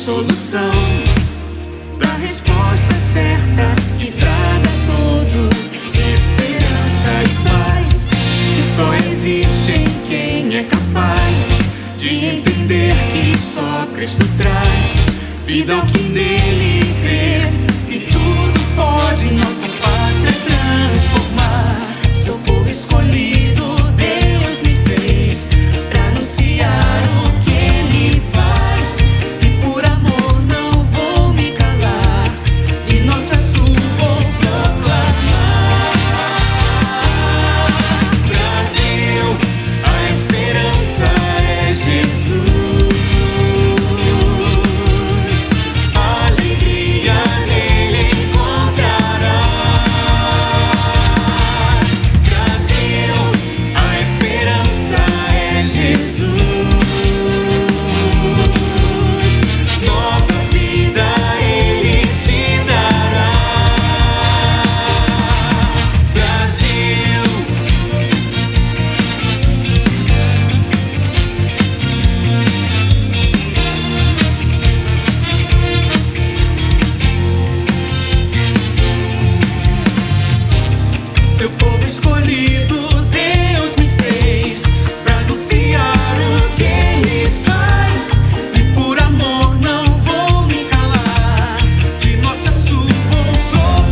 solução, pra resposta certa que traga a todos esperança e paz, que só existe em quem é capaz de entender que só Cristo traz vida ao que nele crer, e tudo pode nossa pátria transformar. Seu povo escolhido Deus me fez pra anunciar o que ele faz, e por amor não vou me calar, de norte a sul vou proclamar. Brasil, a esperança é Jesus, alegria nele encontrarás. Brasil, a esperança é Jesus, nova vida ele te dará. Brasil, seu povo escolhido Deus me fez pra anunciar o que ele faz, e por amor não vou me calar, de norte a sul vou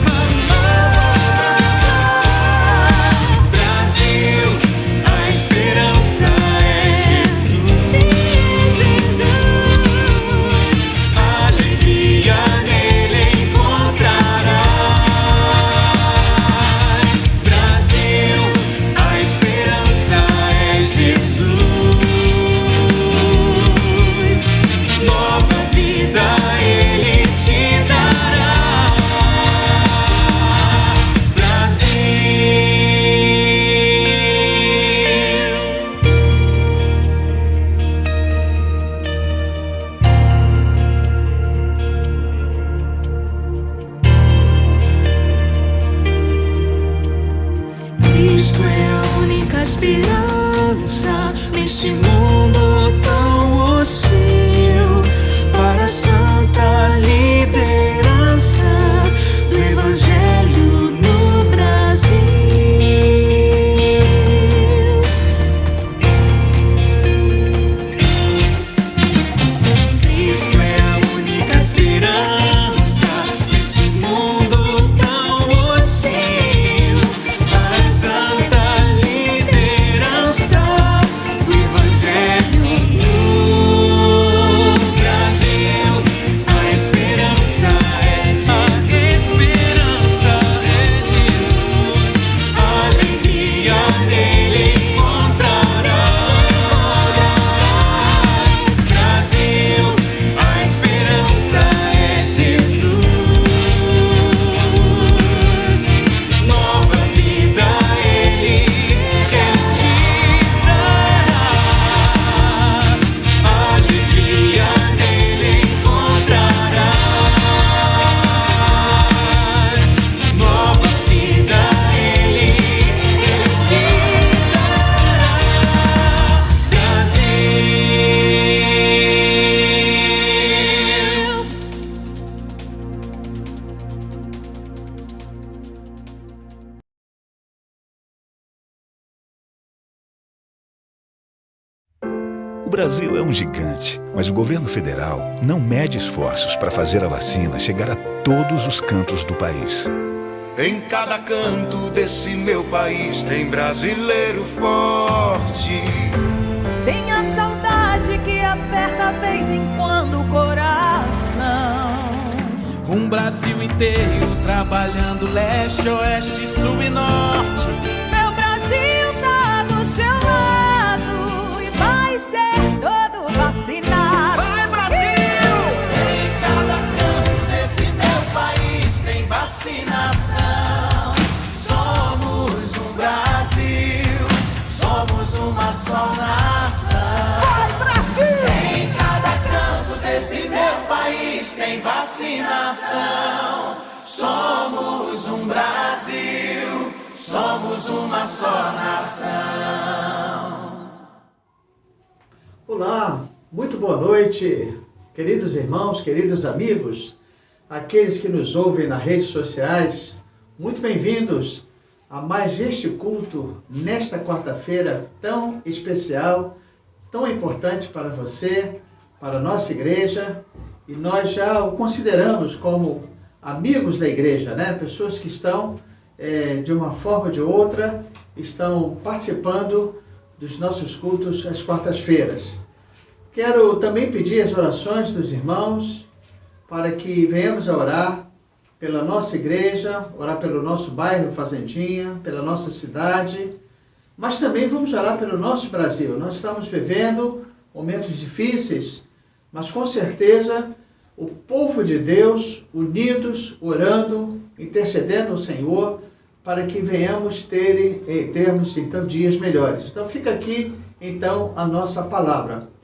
proclamar. Brasil, a esperança é Jesus, alegria nele encontrarás. Brasil, a esperança é Jesus, nova vida ele te dará. Cristo é a única esperança neste mundo tão hostil, para a santa liderança do Evangelho no Brasil. Cristo é a única esperança nesse mundo tão hostil, para a santa liderança do Evangelho no Brasil. A esperança é Jesus, alegria nele encontrarás. Brasil, a esperança é Jesus, nova vida ele te dará. Alegria nele encontrarás, nova vida ele te dará. Brasil. O Brasil é um gigante, mas o governo federal não mede esforços para fazer a vacina chegar a todos os cantos do país. Em cada canto desse meu país tem brasileiro forte. Tem a saudade que aperta de vez em quando o coração. Um Brasil inteiro trabalhando leste, oeste, sul e norte. Meu Brasil tá do seu lado e vai ser todo vacinado. Vai, Brasil! Em cada canto desse meu país tem vacinação. Somos um Brasil, somos uma só nação. Vai, Brasil! Em cada canto desse meu país tem vacinação. Somos um Brasil, somos uma só nação. Olá, muito boa noite. Queridos irmãos, queridos amigos, aqueles que nos ouvem nas redes sociais, muito bem-vindos a mais este culto nesta quarta-feira tão especial, tão importante para você, para a nossa igreja, e nós já o consideramos como amigos da igreja, né? Pessoas que estão, de uma forma ou de outra, estão participando dos nossos cultos às quartas-feiras. Quero também pedir as orações dos irmãos para que venhamos a orar pela nossa igreja, orar pelo nosso bairro Fazendinha, pela nossa cidade, mas também vamos orar pelo nosso Brasil. Nós estamos vivendo momentos difíceis, mas com certeza o povo de Deus, unidos, orando, intercedendo ao Senhor, para que venhamos termos então dias melhores. Então fica aqui então a nossa palavra.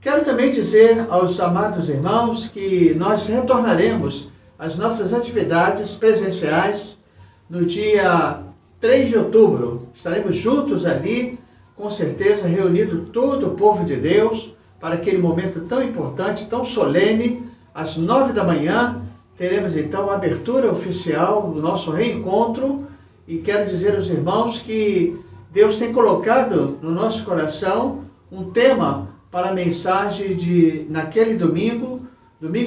Quero também dizer aos amados irmãos que nós retornaremos às nossas atividades presenciais no dia 3 de outubro. Estaremos juntos ali, com certeza reunindo todo o povo de Deus para aquele momento tão importante, tão solene. Às 9 da manhã teremos então a abertura oficial do nosso reencontro, e quero dizer aos irmãos que Deus tem colocado no nosso coração um tema para a mensagem de naquele domingo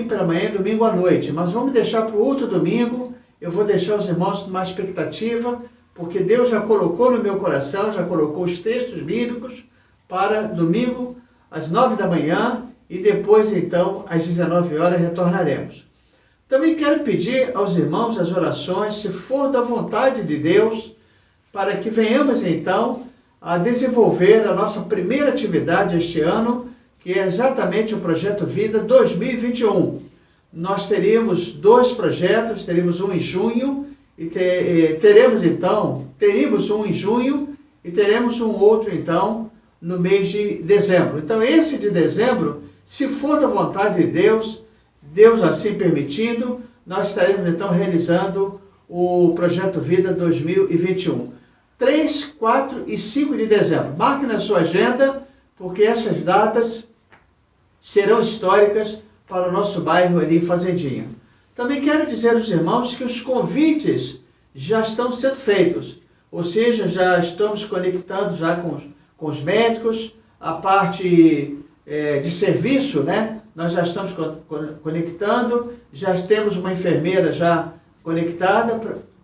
pela manhã, domingo à noite. Mas vamos deixar para o outro domingo. Eu vou deixar os irmãos numa expectativa, porque Deus já colocou no meu coração, já colocou os textos bíblicos para domingo às 9 da manhã e depois então às 19 horas retornaremos. Também quero pedir aos irmãos as orações, se for da vontade de Deus, para que venhamos então a desenvolver a nossa primeira atividade este ano, que é exatamente o Projeto Vida 2021. Nós teríamos 2 projetos, teríamos um em junho, e teríamos um em junho e teremos um outro então no mês de dezembro. Então esse de dezembro, se for da vontade de Deus, Deus assim permitindo, nós estaremos então realizando o Projeto Vida 2021. 3, 4 e 5 de dezembro. Marque na sua agenda, porque essas datas serão históricas para o nosso bairro ali em Fazendinha. Também quero dizer aos irmãos que os convites já estão sendo feitos, ou seja, já estamos conectando já com os médicos, a parte de serviço, né? Nós já estamos conectando, já temos uma enfermeira já conectada,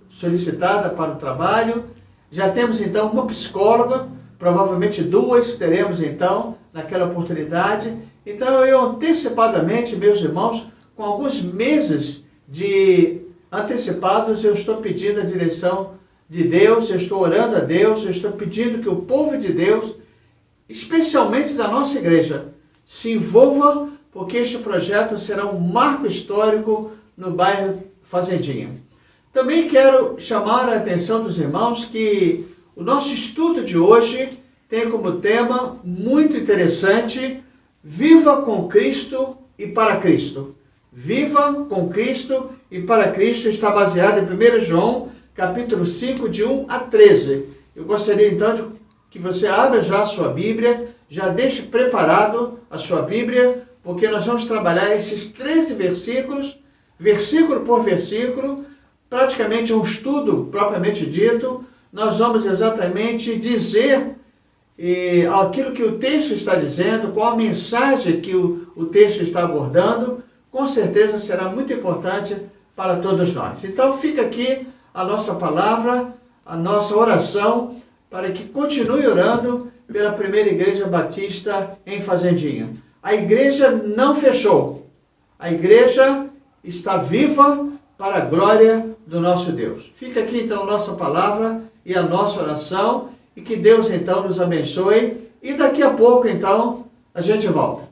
solicitada para o trabalho, já temos então uma psicóloga, provavelmente 2 teremos então naquela oportunidade. Então eu antecipadamente, meus irmãos, com alguns meses de antecipados, eu estou pedindo a direção de Deus, eu estou orando a Deus, eu estou pedindo que o povo de Deus, especialmente da nossa igreja, se envolva, porque este projeto será um marco histórico no bairro Fazendinha. Também quero chamar a atenção dos irmãos que o nosso estudo de hoje tem como tema muito interessante: Viva com Cristo e para Cristo. Viva com Cristo e para Cristo está baseado em 1 João, capítulo 5, de 1 a 13. Eu gostaria então que você abra já a sua Bíblia, já deixe preparado a sua Bíblia, porque nós vamos trabalhar esses 13 versículos, versículo por versículo, praticamente um estudo propriamente dito. Nós vamos exatamente dizer aquilo que o texto está dizendo, qual a mensagem que o texto está abordando. Com certeza será muito importante para todos nós. Então fica aqui a nossa palavra, a nossa oração, para que continue orando pela primeira igreja batista em Fazendinha. A igreja não fechou. A igreja está viva para a glória do nosso Deus. Fica aqui então a nossa palavra e a nossa oração, e que Deus então nos abençoe, e daqui a pouco então a gente volta.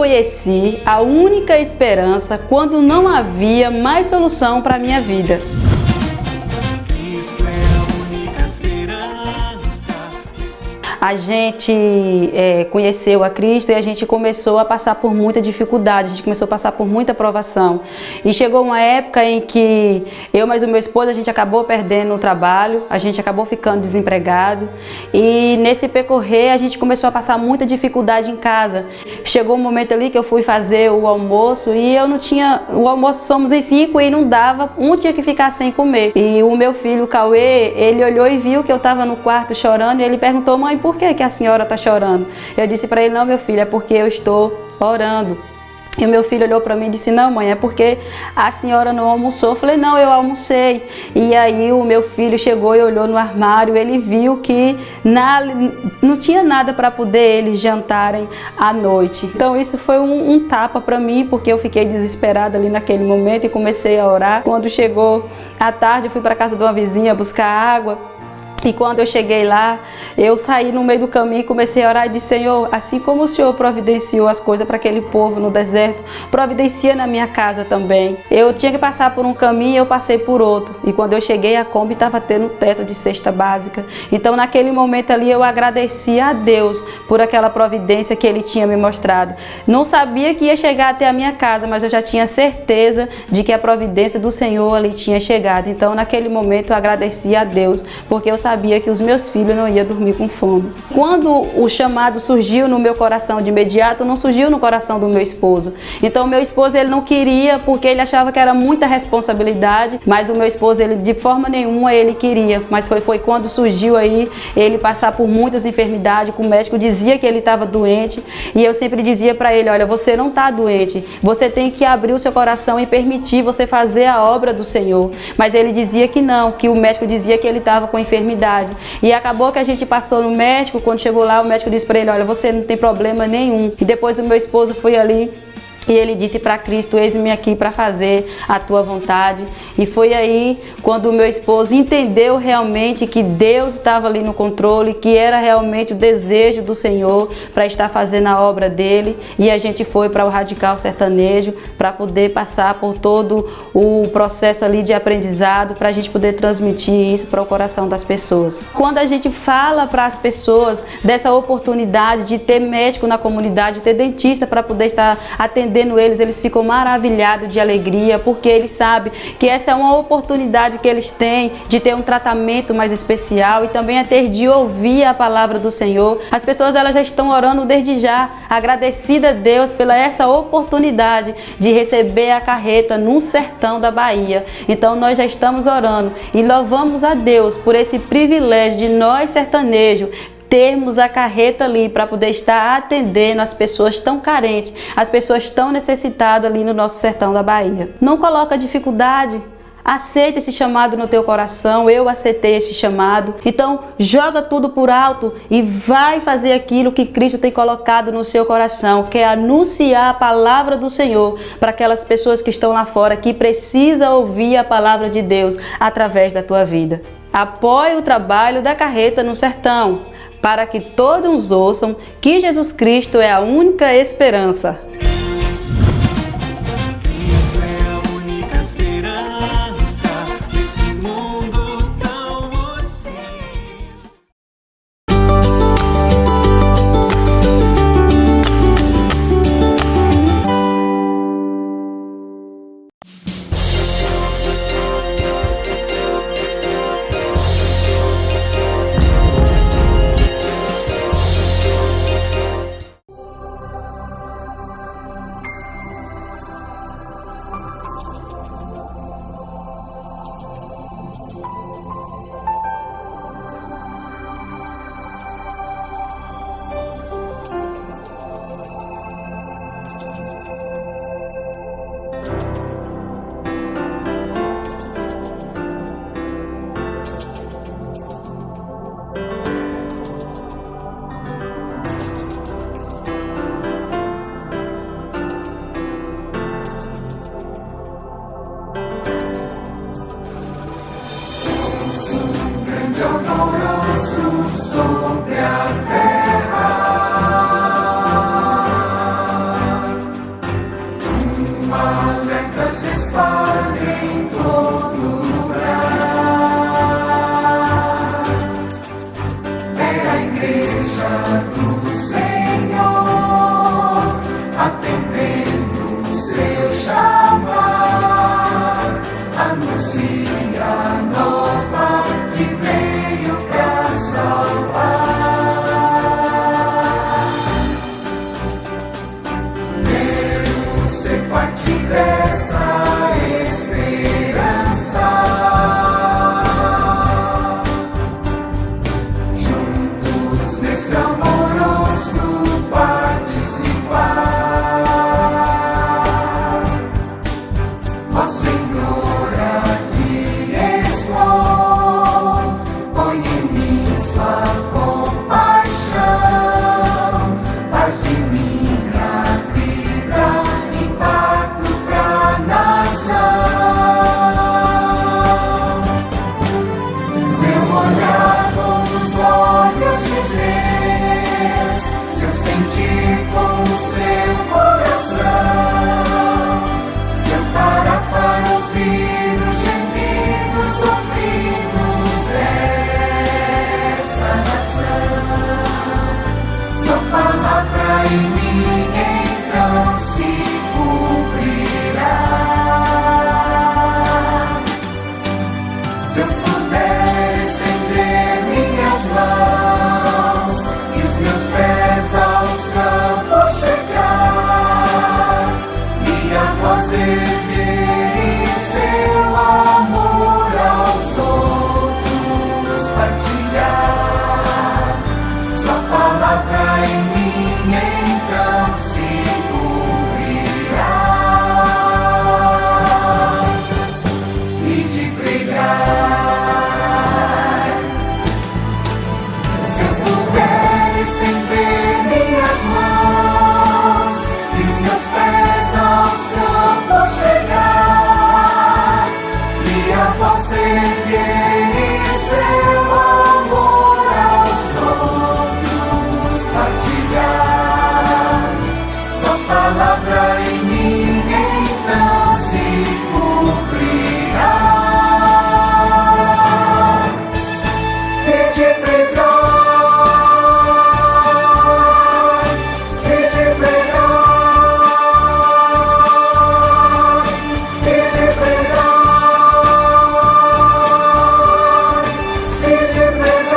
conheci a única esperança quando não havia mais solução para a minha vida. A gente conheceu a Cristo e a gente começou a passar por muita dificuldade, a gente começou a passar por muita provação. E chegou uma época em que eu mais o meu esposo, a gente acabou perdendo o trabalho, a gente acabou ficando desempregado. E nesse percorrer a gente começou a passar muita dificuldade em casa. Chegou um momento ali que eu fui fazer o almoço e eu não tinha... O almoço somos em 5 e não dava, um tinha que ficar sem comer. E o meu filho, o Cauê, ele olhou e viu que eu estava no quarto chorando e ele perguntou: mãe, por que a senhora está chorando? Eu disse para ele: não, meu filho, é porque eu estou orando. E o meu filho olhou para mim e disse: não, mãe, é porque a senhora não almoçou. Eu falei: não, eu almocei. E aí o meu filho chegou e olhou no armário, ele viu que não tinha nada para poder eles jantarem à noite. Então isso foi um tapa para mim, porque eu fiquei desesperada ali naquele momento e comecei a orar. Quando chegou à tarde, eu fui para a casa de uma vizinha buscar água. E quando eu cheguei lá, eu saí no meio do caminho e comecei a orar e disse: Senhor, assim como o Senhor providenciou as coisas para aquele povo no deserto, providencia na minha casa também. Eu tinha que passar por um caminho e eu passei por outro. E quando eu cheguei, a Kombi estava tendo teto de cesta básica. Então naquele momento ali eu agradeci a Deus por aquela providência que Ele tinha me mostrado. Não sabia que ia chegar até a minha casa, mas eu já tinha certeza de que a providência do Senhor ali tinha chegado. Então naquele momento eu agradeci a Deus, porque eu sabia que os meus filhos não iam dormir com fome. Quando o chamado surgiu no meu coração de imediato, não surgiu no coração do meu esposo. Então meu esposo, ele não queria, porque ele achava que era muita responsabilidade, mas o meu esposo, ele de forma nenhuma ele queria. Mas foi quando surgiu aí ele passar por muitas enfermidades, que o médico dizia que ele estava doente, e eu sempre dizia para ele: olha, você não está doente, você tem que abrir o seu coração e permitir você fazer a obra do Senhor. Mas ele dizia que não, que o médico dizia que ele estava com enfermidade. E acabou que a gente passou no médico. Quando chegou lá, o médico disse para ele: olha, você não tem problema nenhum. E depois o meu esposo foi ali e ele disse para Cristo: eis-me aqui para fazer a tua vontade. E foi aí quando o meu esposo entendeu realmente que Deus estava ali no controle, que era realmente o desejo do Senhor para estar fazendo a obra dele. E a gente foi para o Radical Sertanejo para poder passar por todo o processo ali de aprendizado, para a gente poder transmitir isso para o coração das pessoas. Quando a gente fala para as pessoas dessa oportunidade de ter médico na comunidade, de ter dentista para poder estar atendendo eles ficam maravilhados de alegria, porque eles sabem que essa é uma oportunidade que eles têm de ter um tratamento mais especial e também a ter de ouvir a palavra do Senhor. As pessoas, elas já estão orando desde já, agradecida a Deus pela essa oportunidade de receber a carreta no sertão da Bahia. Então nós já estamos orando e louvamos a Deus por esse privilégio de nós sertanejos termos a carreta ali para poder estar atendendo as pessoas tão carentes, as pessoas tão necessitadas ali no nosso sertão da Bahia. Não coloca dificuldade, aceita esse chamado no teu coração. Eu aceitei esse chamado. Então joga tudo por alto e vai fazer aquilo que Cristo tem colocado no seu coração, que é anunciar a palavra do Senhor para aquelas pessoas que estão lá fora, que precisam ouvir a palavra de Deus através da tua vida. Apoie o trabalho da carreta no sertão, para que todos ouçam que Jesus Cristo é a única esperança. dessa esperança. Juntos nesse alvoroço participar. Ó Senhor, aqui estou, põe em mim sua compaixão, faz de minha vida impacto pra nação. Seu olhar com os olhos de Deus, seu sentir com o seu coração, seu parar para ouvir os gemidos sofridos dessa nação. Sua palavra em mim então se cumprirá. Se eu puder estender minhas mãos e os meus pés aos campos chegar, minha voz erguer e seu amor aos outros partilhar. Sua palavra em mim então se cumprirá. E de pregar, se eu puder estender minhas mãos e os meus pés aos campos chegar, minha voz erguer e seu amor aos outros partilhar. Sua palavra em mim então se cumprirá. E de pregar, e de pregar, e de pregar, e de pregar.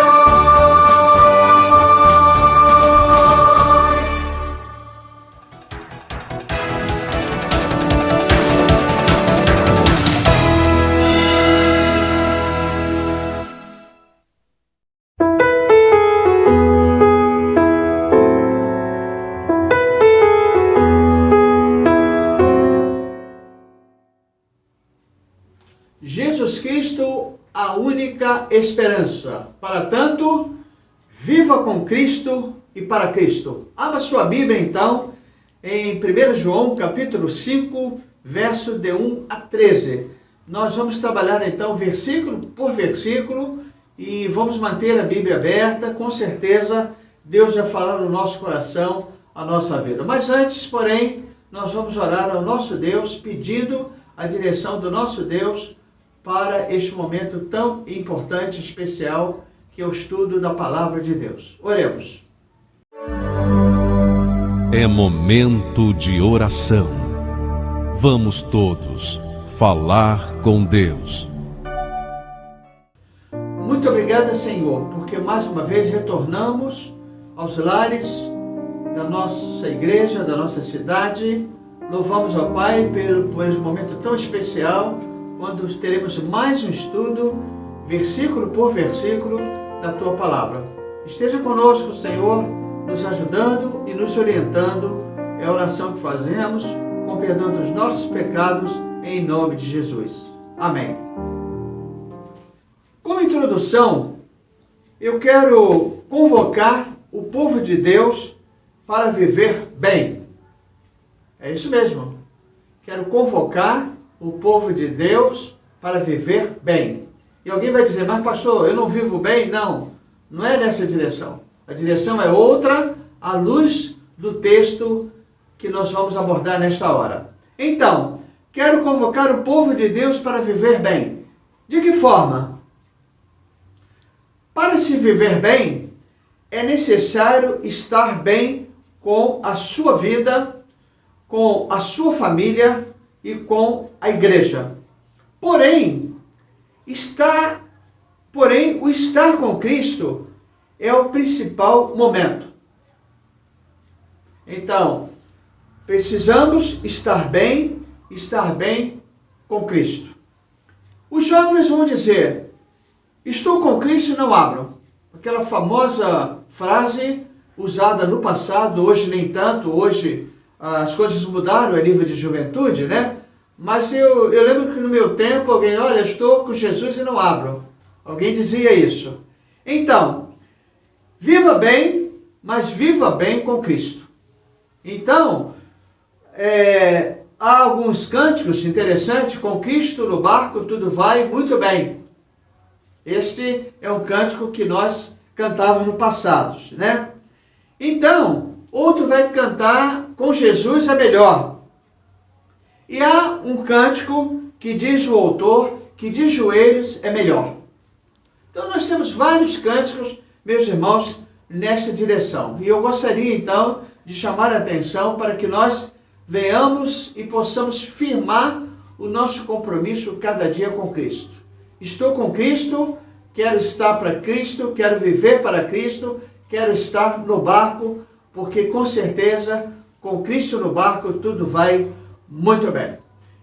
Jesus Cristo, a única esperança. Para tanto, viva com Cristo e para Cristo. Abra sua Bíblia, então, em 1 João, capítulo 5, verso de 1 a 13. Nós vamos trabalhar, então, versículo por versículo e vamos manter a Bíblia aberta. Com certeza, Deus vai falar no nosso coração, a nossa vida. Mas antes, porém, nós vamos orar ao nosso Deus, pedindo a direção do nosso Deus para este momento tão importante, especial, que é o estudo da Palavra de Deus. Oremos. É momento de oração. Vamos todos falar com Deus. Muito obrigado, Senhor, porque mais uma vez retornamos aos lares da nossa igreja, da nossa cidade. Louvamos ao Pai por esse momento tão especial, quando teremos mais um estudo, versículo por versículo, da Tua Palavra. Esteja conosco, Senhor, nos ajudando e nos orientando. É a oração que fazemos, com perdão dos nossos pecados, em nome de Jesus. Amém. Como introdução, eu quero convocar o povo de Deus para viver bem. É isso mesmo. Quero convocar o povo de Deus para viver bem. E alguém vai dizer, mas pastor, eu não vivo bem? Não, não é nessa direção. A direção é outra, à luz do texto que nós vamos abordar nesta hora. Então, quero convocar o povo de Deus para viver bem. De que forma? Para se viver bem, é necessário estar bem com a sua vida, com a sua família e com a igreja. Porém, o estar com Cristo é o principal momento. Então, precisamos estar bem estar bem com Cristo. Os jovens vão dizer, estou com Cristo e não abro. Aquela famosa frase usada no passado, hoje nem tanto, hoje as coisas mudaram a nível de juventude, né? Mas eu lembro que no meu tempo alguém, olha, estou com Jesus e não abro. Alguém dizia isso. Então, viva bem, mas viva bem com Cristo. Então, há alguns cânticos interessantes, com Cristo no barco tudo vai muito bem. Este é um cântico que nós cantávamos no passado, né? Então, outro vai cantar com Jesus é melhor. E há um cântico que diz o autor que de joelhos é melhor. Então nós temos vários cânticos, meus irmãos, nesta direção. E eu gostaria então de chamar a atenção para que nós venhamos e possamos firmar o nosso compromisso cada dia com Cristo. Estou com Cristo, quero estar para Cristo, quero viver para Cristo, quero estar no barco, porque com certeza, com Cristo no barco, tudo vai muito bem.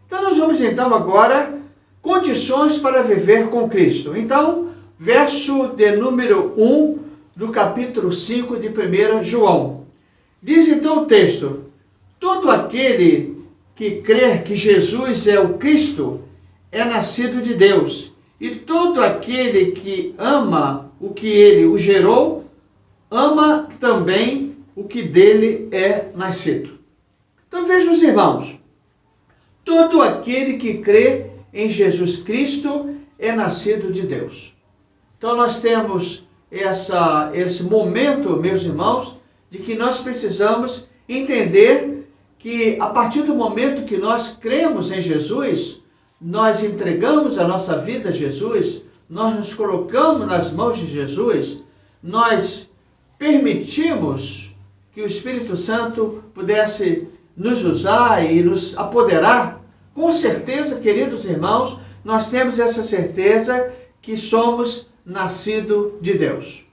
Então nós vamos então agora, condições para viver com Cristo. Então, verso de número 1 do capítulo 5 de 1 João. Diz então o texto, todo aquele que crer que Jesus é o Cristo é nascido de Deus, e todo aquele que ama o que ele o gerou, ama também o que dele é nascido. Então vejam os irmãos, todo aquele que crê em Jesus Cristo é nascido de Deus. Então nós temos esse momento, meus irmãos, de que nós precisamos entender que a partir do momento que nós cremos em Jesus, nós entregamos a nossa vida a Jesus, nós nos colocamos nas mãos de Jesus, nós permitimos que o Espírito Santo pudesse nos usar e nos apoderar. Com certeza, queridos irmãos, nós temos essa certeza que somos nascidos de Deus.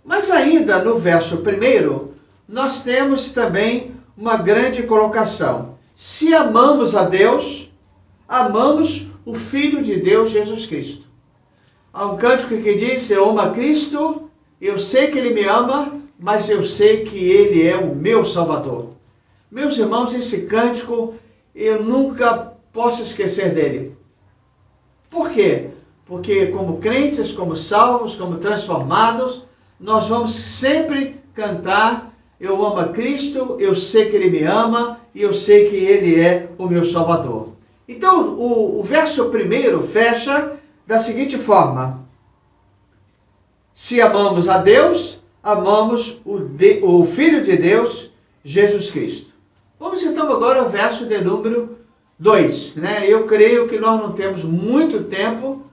Mas ainda no verso 1, nós temos também uma grande colocação. Se amamos a Deus, amamos o Filho de Deus, Jesus Cristo. Há um cântico que diz, eu amo a Cristo, eu sei que Ele me ama, mas eu sei que Ele é o meu Salvador. Meus irmãos, esse cântico, eu nunca posso esquecer dele. Por quê? Porque como crentes, como salvos, como transformados, nós vamos sempre cantar, eu amo a Cristo, eu sei que Ele me ama e eu sei que Ele é o meu Salvador. Então, o verso 1 fecha da seguinte forma. Se amamos a Deus, amamos o Filho de Deus, Jesus Cristo. Vamos então agora ao verso de número 2. Né? Eu creio que nós não temos muito tempo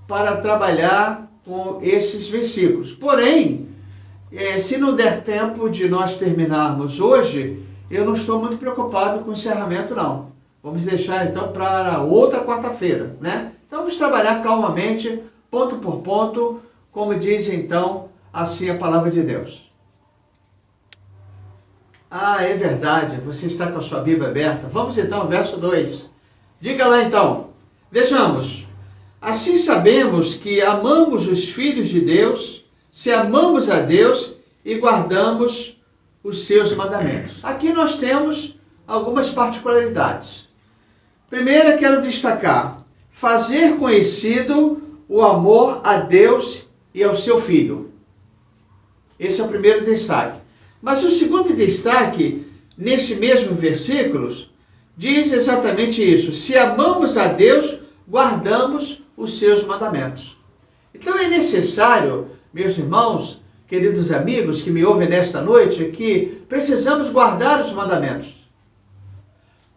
para trabalhar com esses versículos. Porém, se não der tempo de nós terminarmos hoje, eu não estou muito preocupado com o encerramento, não. Vamos deixar então para outra quarta-feira, né? Então vamos trabalhar calmamente, ponto por ponto, como diz então assim a palavra de Deus. Ah, é verdade, você está com a sua Bíblia aberta. Vamos então ao verso 2. Diga lá então. Vejamos. Assim sabemos que amamos os filhos de Deus, se amamos a Deus e guardamos os seus mandamentos. Aqui nós temos algumas particularidades. Primeiro, quero destacar, fazer conhecido o amor a Deus e ao seu Filho. Esse é o primeiro destaque. Mas o segundo destaque, nesse mesmo versículo, diz exatamente isso. Se amamos a Deus, guardamos os seus mandamentos. Então é necessário, meus irmãos, queridos amigos que me ouvem nesta noite, que precisamos guardar os mandamentos.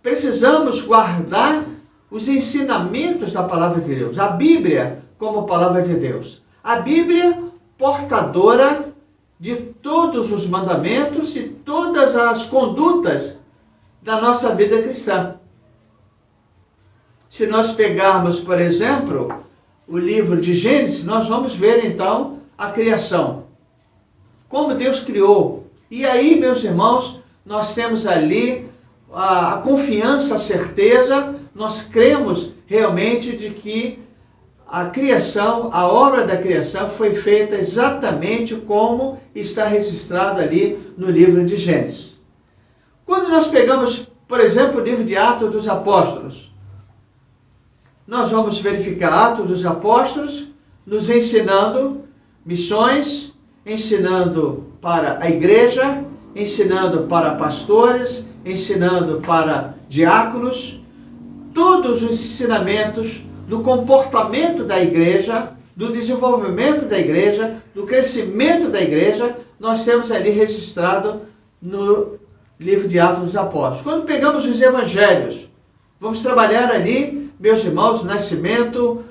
Precisamos guardar os ensinamentos da palavra de Deus. A Bíblia como palavra de Deus. A Bíblia portadora de todos os mandamentos e todas as condutas da nossa vida cristã. Se nós pegarmos, por exemplo, o livro de Gênesis, nós vamos ver então a criação. Como Deus criou. E aí, meus irmãos, nós temos ali a confiança, a certeza, nós cremos realmente de que a criação, a obra da criação foi feita exatamente como está registrado ali no livro de Gênesis. Quando nós pegamos, por exemplo, o livro de Atos dos Apóstolos, nós vamos verificar Atos dos Apóstolos nos ensinando missões, ensinando para a igreja, ensinando para pastores, ensinando para diáconos, todos os ensinamentos do comportamento da igreja, do desenvolvimento da igreja, do crescimento da igreja, nós temos ali registrado no livro de Atos dos Apóstolos. Quando pegamos os evangelhos, vamos trabalhar ali, meus irmãos, nascimento,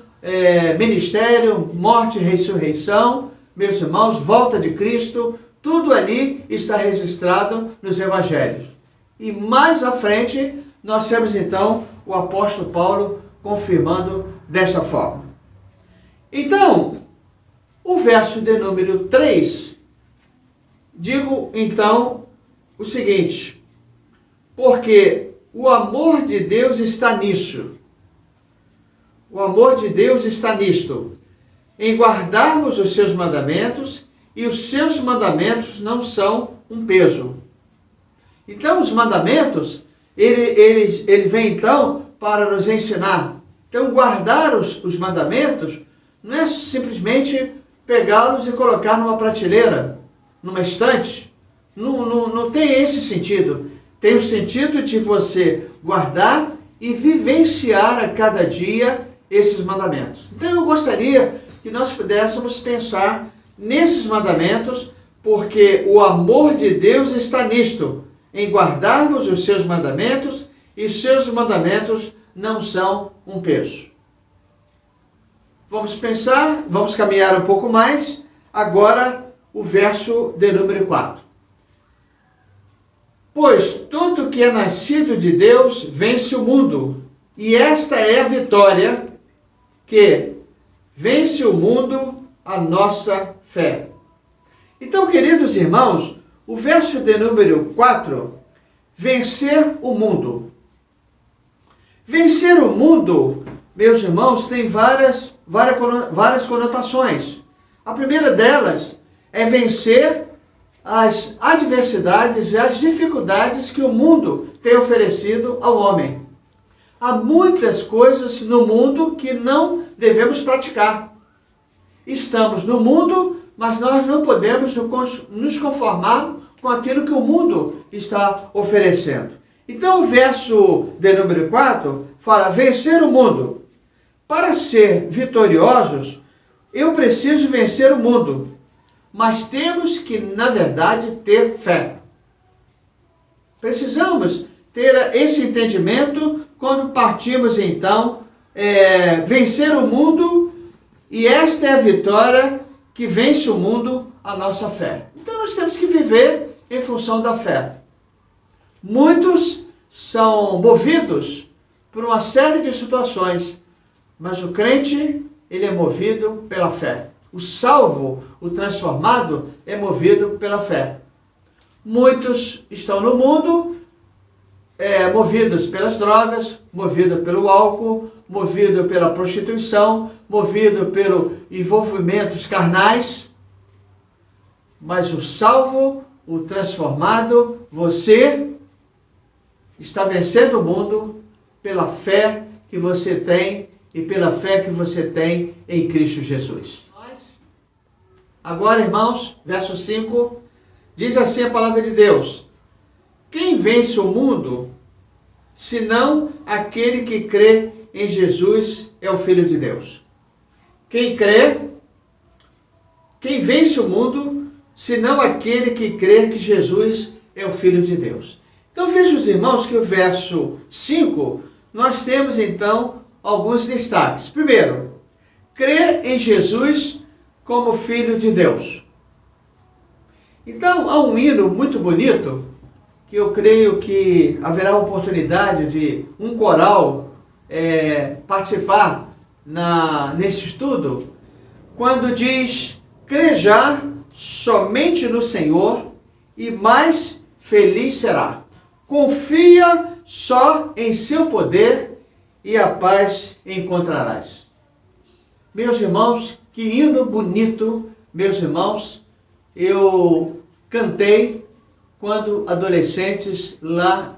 ministério, morte e ressurreição, meus irmãos, volta de Cristo, tudo ali está registrado nos evangelhos. E mais à frente, nós temos então o apóstolo Paulo confirmando dessa forma. Então, o verso de número 3, digo então o seguinte: porque o amor de Deus está nisso. O amor de Deus está nisto, em guardarmos os seus mandamentos, e os seus mandamentos não são um peso. Então, os mandamentos, ele vem então para nos ensinar. Então, guardar os mandamentos não é simplesmente pegá-los e colocar numa prateleira, numa estante. Não tem esse sentido. Tem o sentido de você guardar e vivenciar a cada dia esses mandamentos. Então, eu gostaria que nós pudéssemos pensar nesses mandamentos, porque o amor de Deus está nisto, em guardarmos os seus mandamentos, e os seus mandamentos não são um peso. Vamos pensar, vamos caminhar um pouco mais. Agora, o verso de número 4. Pois todo que é nascido de Deus vence o mundo, e esta é a vitória que vence o mundo, a nossa fé. Então, queridos irmãos, o verso de número 4, vencer o mundo. Vencer o mundo, meus irmãos, tem várias conotações. A primeira delas é vencer as adversidades e as dificuldades que o mundo tem oferecido ao homem. Há muitas coisas no mundo que não devemos praticar. Estamos no mundo, mas nós não podemos nos conformar com aquilo que o mundo está oferecendo. Então, o verso de número 4 fala: vencer o mundo. Para ser vitoriosos, eu preciso vencer o mundo. Mas temos que, na verdade, ter fé. Precisamos ter esse entendimento quando partimos, então, vencer o mundo, e esta é a vitória que vence o mundo, a nossa fé. Então, nós temos que viver em função da fé. Muitos são movidos por uma série de situações, mas o crente, ele é movido pela fé. O salvo, o transformado, é movido pela fé. Muitos estão no mundo movidos pelas drogas, movidos pelo álcool, movidos pela prostituição, movidos pelos envolvimentos carnais. Mas o salvo, o transformado, você está vencendo o mundo pela fé que você tem e pela fé que você tem em Cristo Jesus. Agora, irmãos, verso 5, diz assim a palavra de Deus: quem vence o mundo, senão aquele que crê em Jesus é o Filho de Deus? Quem vence o mundo, senão aquele que crê que Jesus é o Filho de Deus? Então vejam os irmãos que o verso 5, nós temos então alguns destaques. Primeiro, crer em Jesus como Filho de Deus. Então há um hino muito bonito, que eu creio que haverá oportunidade de um coral participar nesse estudo, quando diz: crejar somente no Senhor e mais feliz será. Confia só em seu poder e a paz encontrarás. Meus irmãos, que hino bonito, meus irmãos, eu cantei quando adolescentes lá,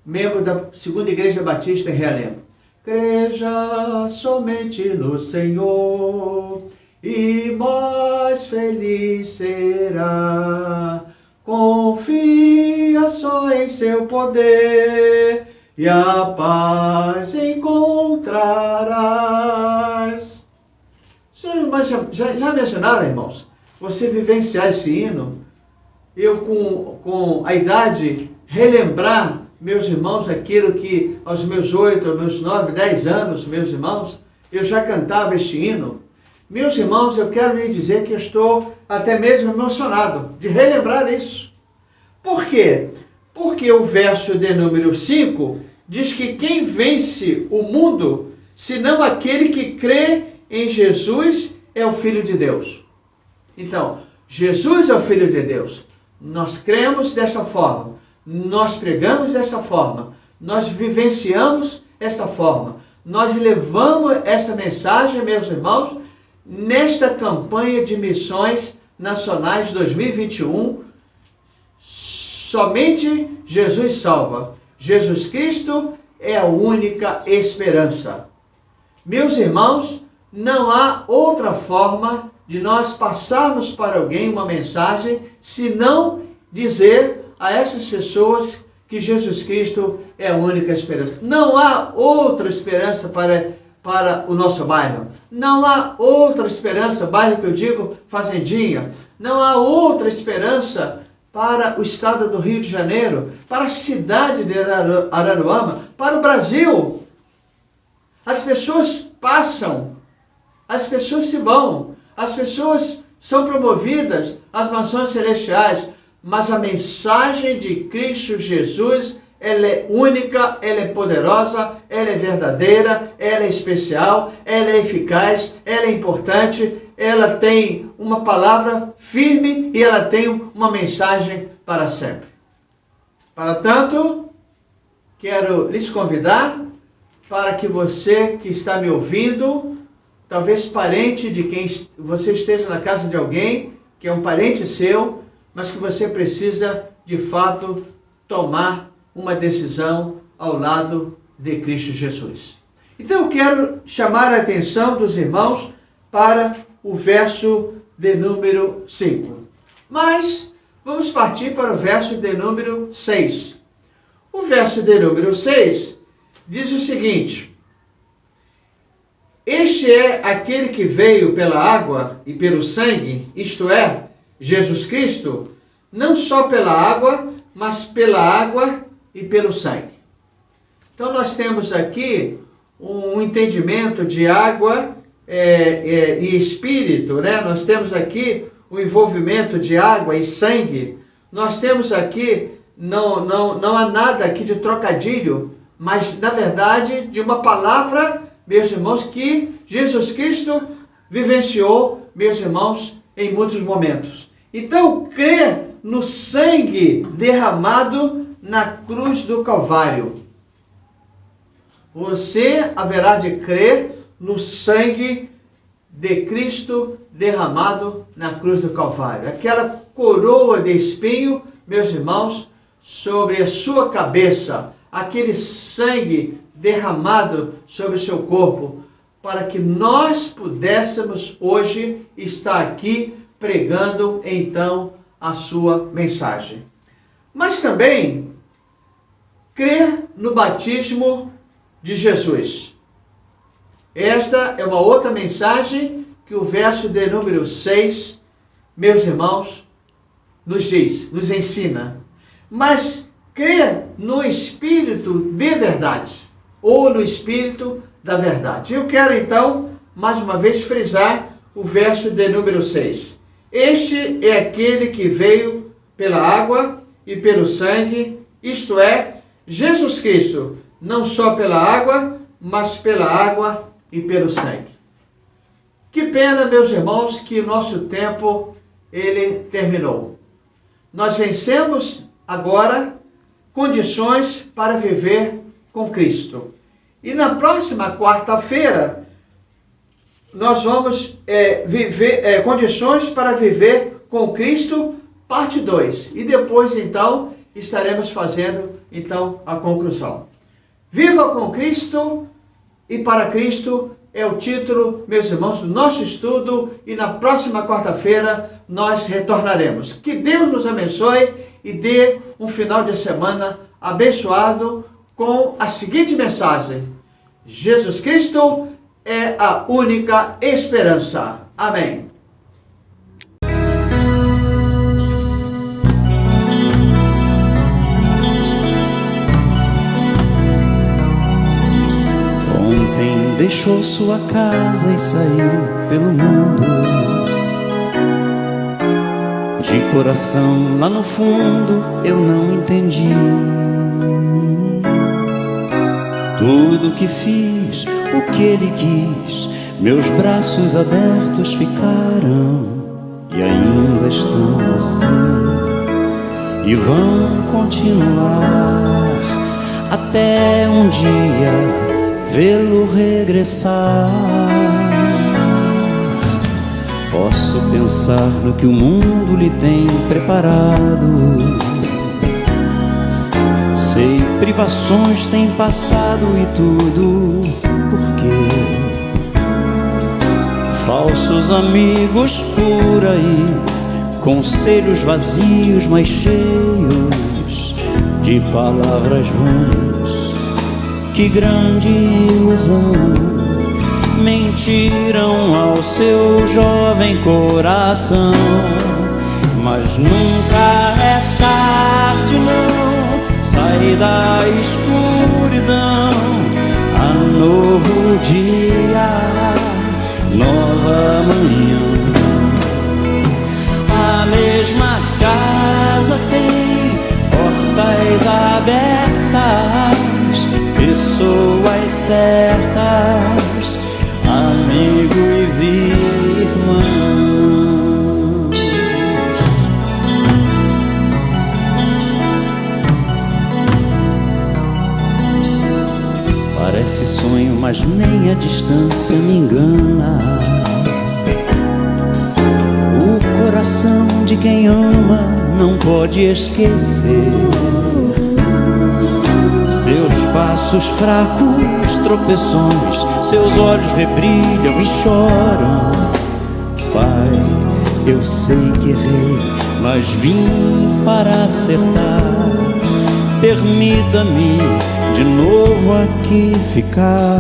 membro da Segunda Igreja Batista em Realengo. Creja somente no Senhor e mais feliz será. Confia só em seu poder e a paz encontrarás. Mas já imaginaram, irmãos, você vivenciar esse hino? Eu com a idade, relembrar, meus irmãos, aquilo que aos meus 8, aos meus 9, 10 anos, meus irmãos, eu já cantava este hino. Meus irmãos, eu quero lhes dizer que eu estou até mesmo emocionado de relembrar isso. Por quê? Porque o verso de número 5 diz que quem vence o mundo, senão aquele que crê em Jesus, é o Filho de Deus. Então, Jesus é o Filho de Deus. Nós cremos dessa forma, nós pregamos dessa forma, nós vivenciamos essa forma, nós levamos essa mensagem, meus irmãos, nesta campanha de missões nacionais 2021, somente Jesus salva. Jesus Cristo é a única esperança. Meus irmãos, não há outra forma de nós passarmos para alguém uma mensagem, senão dizer a essas pessoas que Jesus Cristo é a única esperança. Não há outra esperança para o nosso bairro. Não há outra esperança, bairro que eu digo Fazendinha. Não há outra esperança para o estado do Rio de Janeiro, para a cidade de Araruama, para o Brasil. As pessoas passam, as pessoas se vão, as pessoas são promovidas às mansões celestiais, mas a mensagem de Cristo Jesus, ela é única, ela é poderosa, ela é verdadeira, ela é especial, ela é eficaz, ela é importante, ela tem uma palavra firme e ela tem uma mensagem para sempre. Para tanto, quero lhes convidar para que você que está me ouvindo, talvez parente de quem você esteja na casa de alguém, que é um parente seu, mas que você precisa, de fato, tomar uma decisão ao lado de Cristo Jesus. Então eu quero chamar a atenção dos irmãos para o verso de número 5. Mas vamos partir para o verso de número 6. O verso de número 6 diz o seguinte: este é aquele que veio pela água e pelo sangue, isto é, Jesus Cristo, não só pela água, mas pela água e pelo sangue. Então nós temos aqui um entendimento de água e espírito, né? Nós temos aqui o envolvimento de água e sangue. Nós temos aqui, não há nada aqui de trocadilho, mas na verdade de uma palavra, meus irmãos, que Jesus Cristo vivenciou, meus irmãos, em muitos momentos. Então, crer no sangue derramado na cruz do Calvário. Você haverá de crer no sangue de Cristo derramado na cruz do Calvário. Aquela coroa de espinho, meus irmãos, sobre a sua cabeça, aquele sangue derramado sobre o seu corpo, para que nós pudéssemos hoje estar aqui pregando então a sua mensagem. Mas também crer no batismo de Jesus. Esta é uma outra mensagem que o verso de número 6, meus irmãos, nos diz, nos ensina. Mas crer no Espírito de verdade, ou no Espírito da verdade. Eu quero então, mais uma vez, frisar o verso de número 6. Este é aquele que veio pela água e pelo sangue, isto é, Jesus Cristo, não só pela água, mas pela água e pelo sangue. Que pena, meus irmãos, que o nosso tempo, ele terminou. Nós vencemos agora condições para viver com Cristo. E na próxima quarta-feira, nós vamos viver condições para viver com Cristo, parte 2. E depois, então, estaremos fazendo, então, a conclusão. Viva com Cristo e para Cristo é o título, meus irmãos, do nosso estudo, e na próxima quarta-feira nós retornaremos. Que Deus nos abençoe e dê um final de semana abençoado com a seguinte mensagem: Jesus Cristo é a única esperança. Amém. Ontem deixou sua casa e saiu pelo mundo. De coração lá no fundo eu não entendi. Tudo que fiz, o que ele quis, meus braços abertos ficaram e ainda estão assim. E vão continuar até um dia vê-lo regressar. Posso pensar no que o mundo lhe tem preparado. Sei, privações têm passado e tudo por quê? Falsos amigos por aí, conselhos vazios, mas cheios de palavras vãs. Que grande ilusão, mentiram ao seu jovem coração. Mas nunca é tarde, não. Sai da escuridão, há novo dia, nova manhã. A mesma casa tem portas abertas, pessoas certas, amigos e irmãos. Parece sonho, mas nem a distância me engana. O coração de quem ama não pode esquecer. Seus passos fracos, tropeções, seus olhos rebrilham e choram. Pai, eu sei que errei, mas vim para acertar. Permita-me de novo aqui ficar.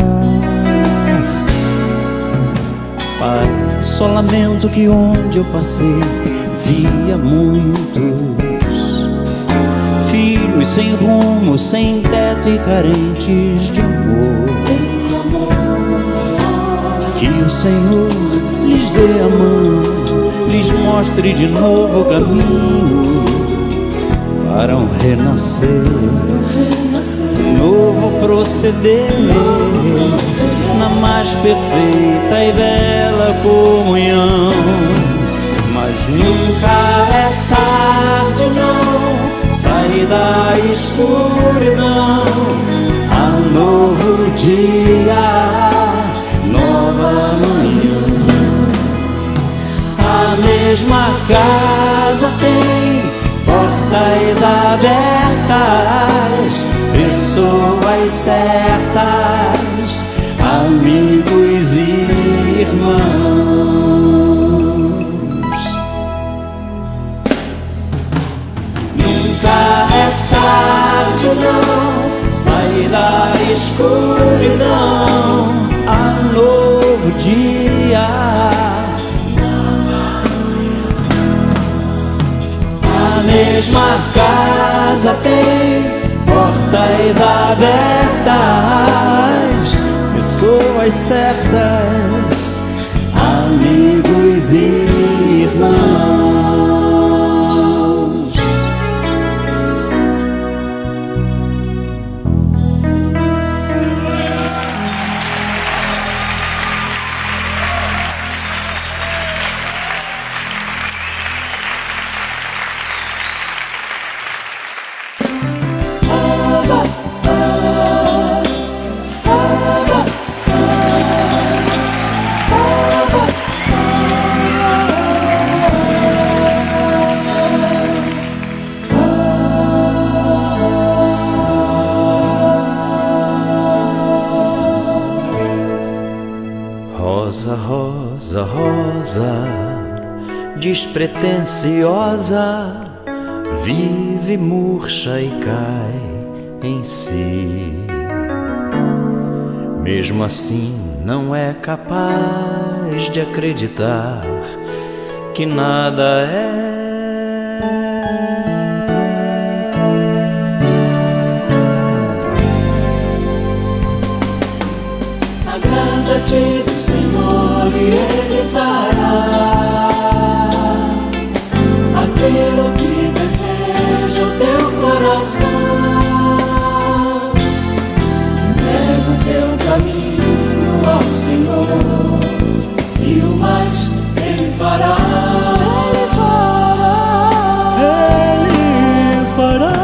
Pai, só lamento que onde eu passei via muitos filhos sem rumo, sem teto e carentes de amor. Que o Senhor lhes dê a mão, lhes mostre de novo o caminho para um renascer, novo proceder, na mais perfeita e bela comunhão. Mas nunca é tarde, não. Sai da escuridão, há novo dia, nova manhã. A mesma casa tem portas abertas, pessoas certas, amigos e irmãos. Nunca é tarde, não. Sai da escuridão, há novo dia. A mesma casa tem portas abertas, pessoas certas, amigos e irmãos. Rosa, rosa, rosa, despretensiosa, vive murcha e cai em si. Mesmo assim não é capaz de acreditar que nada é. Agrada-te do Senhor e Ele fará aquilo que deseja o teu coração. Entrega o teu caminho ao Senhor e o mais Ele fará. Ele fará.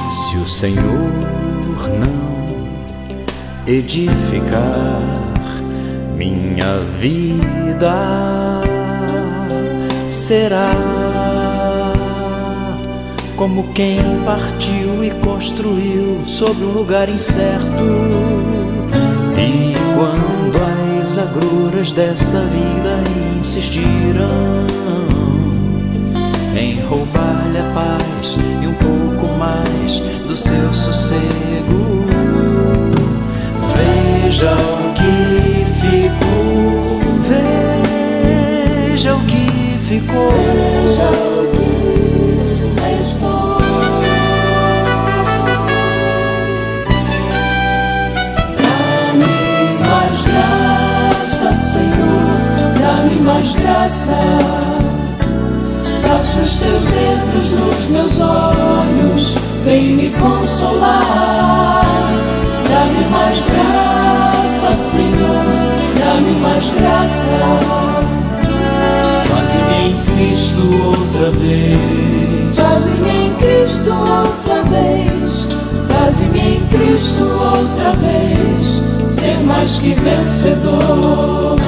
Se o Senhor não edificar minha vida, será como quem partiu e construiu sobre um lugar incerto. E quando as agruras dessa vida insistirão em roubar-lhe a paz e um pouco mais do seu sossego, veja o que ficou, veja o que ficou, veja o que restou. Dá-me mais graça, Senhor, dá-me mais graça. Passa os teus dedos nos meus olhos, vem me consolar. Dá-me mais graça, Senhor, dá-me mais graça. faze-me em Cristo outra vez, faze-me em Cristo outra vez, faze-me em Cristo outra vez, ser mais que vencedor.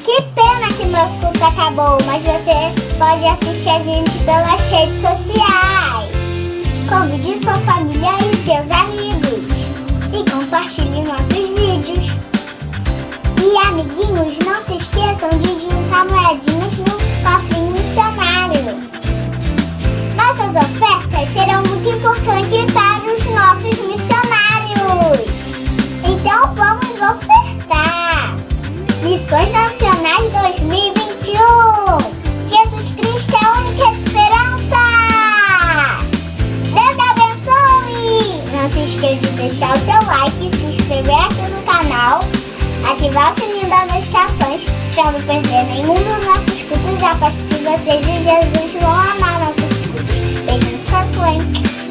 Que pena que nosso culto acabou, mas você pode assistir a gente pelas redes sociais. Convide sua família e seus amigos e compartilhe nossos vídeos. E amiguinhos, não se esqueçam de digitar moedinhas no cofrinho missionário. Nossas ofertas serão muito importantes para os nossos missionários. Então vamos ofertar. Missões Nacionais 2021. Jesus Cristo é a única esperança. Deus abençoe. Não se esqueça de deixar o seu like, se inscrever aqui no canal, ativar o sininho das notificações para não perder nenhum dos nossos cultos. Aposto que vocês e Jesus vão amar nossos cultos. Beijo no coração.